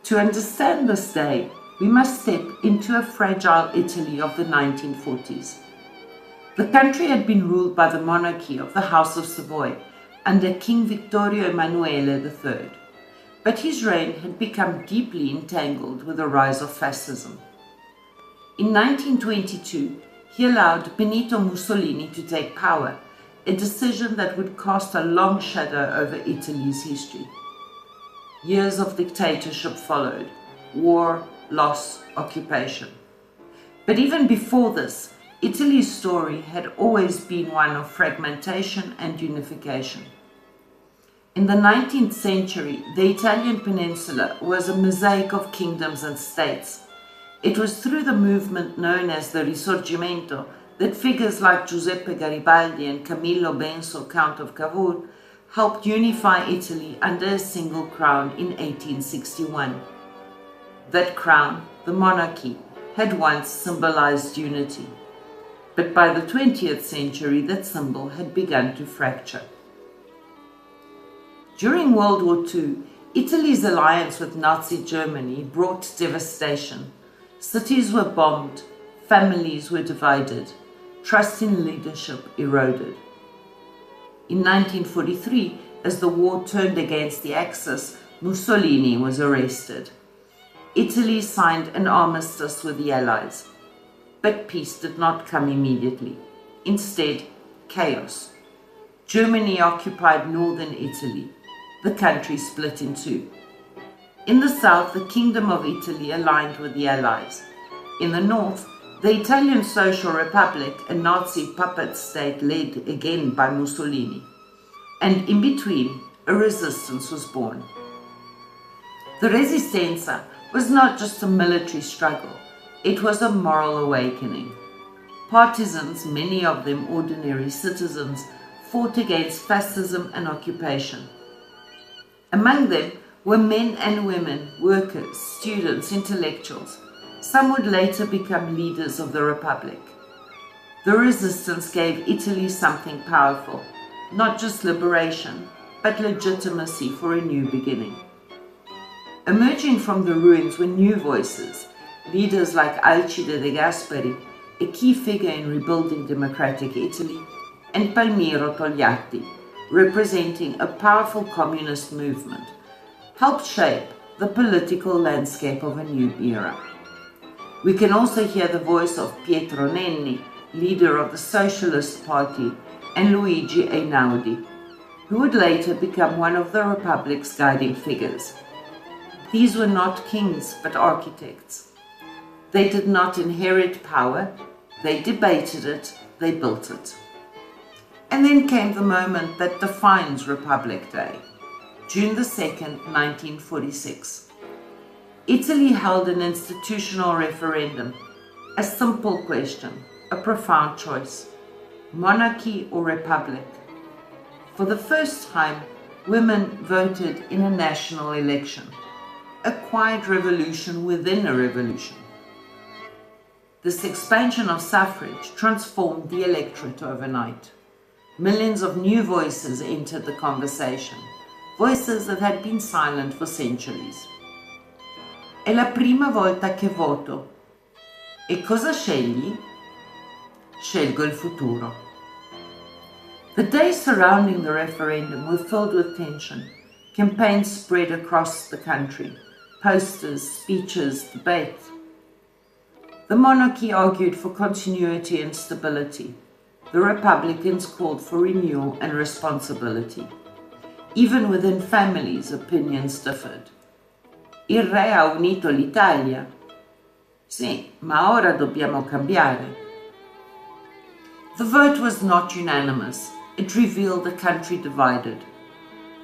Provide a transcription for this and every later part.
To understand this day, we must step into a fragile Italy of the 1940s. The country had been ruled by the monarchy of the House of Savoy under King Vittorio Emmanuel III, but his reign had become deeply entangled with the rise of Fascism. In 1922, he allowed Benito Mussolini to take power, a decision that would cast a long shadow over Italy's history. Years of dictatorship followed: war, loss, occupation. But even before this, Italy's story had always been one of fragmentation and unification. In the 19th century, the Italian peninsula was a mosaic of kingdoms and states. It was through the movement known as the Risorgimento that figures like Giuseppe Garibaldi and Camillo Benso, Count of Cavour, helped unify Italy under a single crown in 1861. That crown, the monarchy, had once symbolized unity. But by the 20th century, that symbol had begun to fracture. During World War II, Italy's alliance with Nazi Germany brought devastation. Cities were bombed, families were divided, trust in leadership eroded. In 1943, as the war turned against the Axis, Mussolini was arrested. Italy signed an armistice with the Allies. But peace did not come immediately. Instead, chaos. Germany occupied northern Italy. The country split in two. In the south, the Kingdom of Italy aligned with the Allies. In the north, the Italian Social Republic, a Nazi puppet state led again by Mussolini. And in between, a resistance was born. The Resistenza was not just a military struggle, it was a moral awakening. Partisans, many of them ordinary citizens, fought against fascism and occupation. Among them were men and women, workers, students, intellectuals. Some would later become leaders of the Republic. The resistance gave Italy something powerful, not just liberation, but legitimacy for a new beginning. Emerging from the ruins were new voices, leaders like Alcide De Gasperi, a key figure in rebuilding democratic Italy, and Palmiro Togliatti, representing a powerful communist movement, helped shape the political landscape of a new era. We can also hear the voice of Pietro Nenni, leader of the Socialist Party, and Luigi Einaudi, who would later become one of the Republic's guiding figures. These were not kings, but architects. They did not inherit power, they debated it, they built it. And then came the moment that defines Republic Day, June 2nd, 1946. Italy held an institutional referendum, a simple question, a profound choice: monarchy or republic? For the first time, women voted in a national election, a quiet revolution within a revolution. This expansion of suffrage transformed the electorate overnight. Millions of new voices entered the conversation, voices that had been silent for centuries. È la prima volta che voto. E cosa scegli? Scelgo il futuro. The days surrounding the referendum were filled with tension. Campaigns spread across the country. Posters, speeches, debate. The monarchy argued for continuity and stability. The Republicans called for renewal and responsibility. Even within families, opinions differed. Il re ha unito l'Italia. Sì, ma ora dobbiamo cambiare. The vote was not unanimous. It revealed a country divided.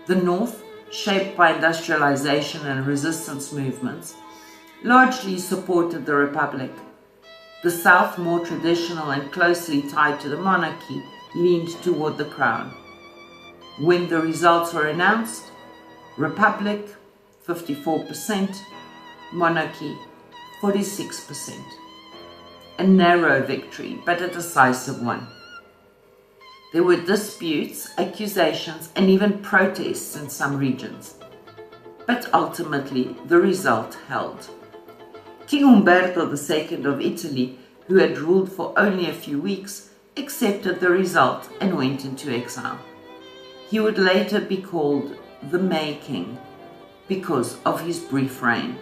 The North, shaped by industrialization and resistance movements, largely supported the Republic. The South, more traditional and closely tied to the monarchy, leaned toward the crown. When the results were announced, Republic 54%, monarchy 46%. A narrow victory, but a decisive one. There were disputes, accusations, and even protests in some regions. but ultimately the result held. King Umberto II of Italy, who had ruled for only a few weeks, accepted the result and went into exile. He would later be called the May King because of his brief reign.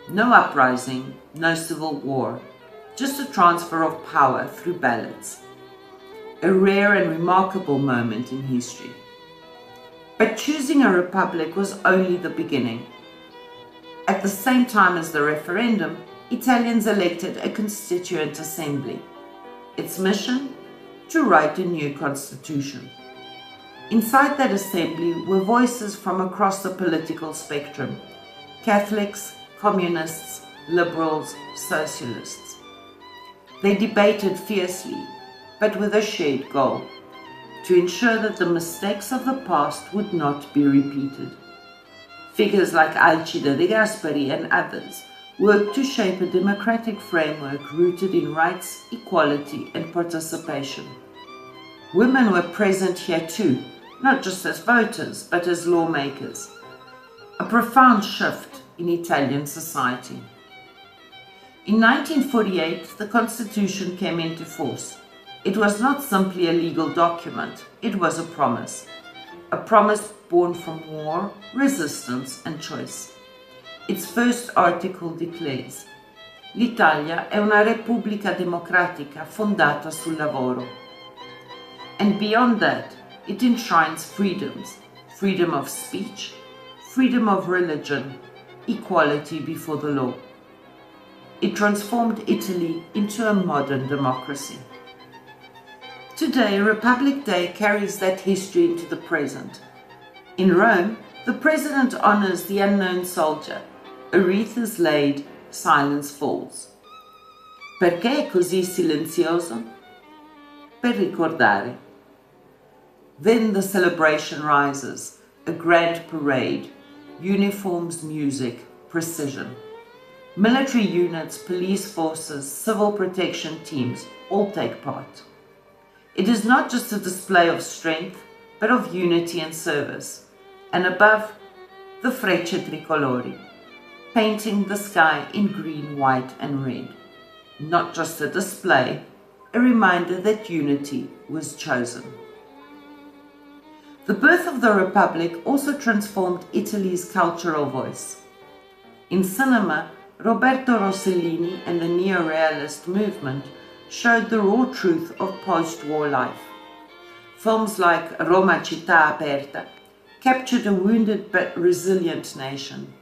No uprising, no civil war, just a transfer of power through ballots. A rare and remarkable moment in history. But choosing a republic was only the beginning. At the same time as the referendum, Italians elected a constituent assembly. Its mission? To write a new constitution. Inside that assembly were voices from across the political spectrum: Catholics, communists, liberals, socialists. They debated fiercely, but with a shared goal: to ensure that the mistakes of the past would not be repeated. Figures like Alcide De Gasperi and others worked to shape a democratic framework rooted in rights, equality, and participation. Women were present here too, not just as voters, but as lawmakers. A profound shift in Italian society. In 1948, the Constitution came into force. It was not simply a legal document, it was a promise born from war, resistance and choice. Its first article declares: "L'Italia è una repubblica democratica fondata sul lavoro." And beyond that, it enshrines freedoms: freedom of speech, freedom of religion, equality before the law. It transformed Italy into a modern democracy. Today, Republic Day carries that history into the present. In Rome, the president honors the unknown soldier. A wreath is laid, silence falls. Perché è così silenzioso? Per ricordare. Then the celebration rises, a grand parade, uniforms, music, precision. Military units, police forces, civil protection teams all take part. It is not just a display of strength, but of unity and service. And above, the frecce tricolori, painting the sky in green, white and red. Not just a display, a reminder that unity was chosen. The birth of the Republic also transformed Italy's cultural voice. In cinema, Roberto Rossellini and the neo-realist movement showed the raw truth of post-war life. Films like Roma città aperta captured a wounded but resilient nation.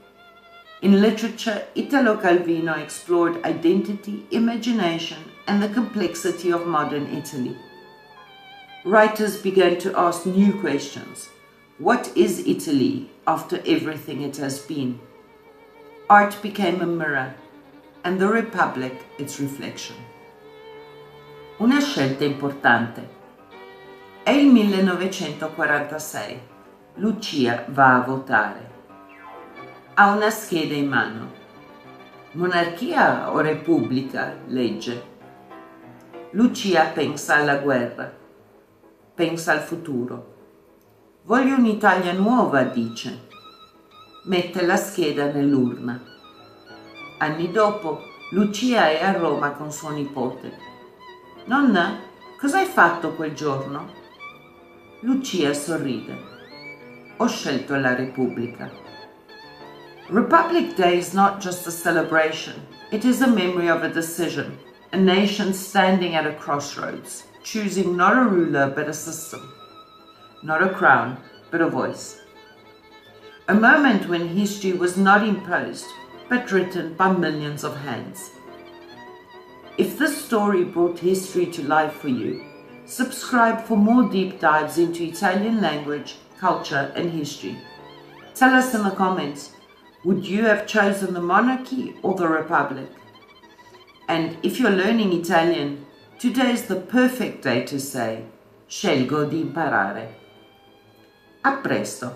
In literature, Italo Calvino explored identity, imagination, and the complexity of modern Italy. Writers began to ask new questions. What is Italy after everything it has been? Art became a mirror, and the Republic its reflection. Una scelta importante. È il 1946. Lucia va a votare. Ha una scheda in mano. Monarchia o Repubblica? Legge. Lucia pensa alla guerra. Pensa al futuro. Voglio un'Italia nuova, dice. Mette la scheda nell'urna. Anni dopo, Lucia è a Roma con suo nipote. Nonna, cosa hai fatto quel giorno? Lucia sorride. Ho scelto la Repubblica. Republic Day is not just a celebration. It is a memory of a decision, a nation standing at a crossroads, choosing not a ruler but a system, not a crown but a voice. A moment when history was not imposed but written by millions of hands. If this story brought history to life for you, subscribe for more deep dives into Italian language, culture and history. Tell us in the comments, would you have chosen the monarchy or the republic? And if you're learning Italian, today is the perfect day to say, scelgo di imparare. A presto!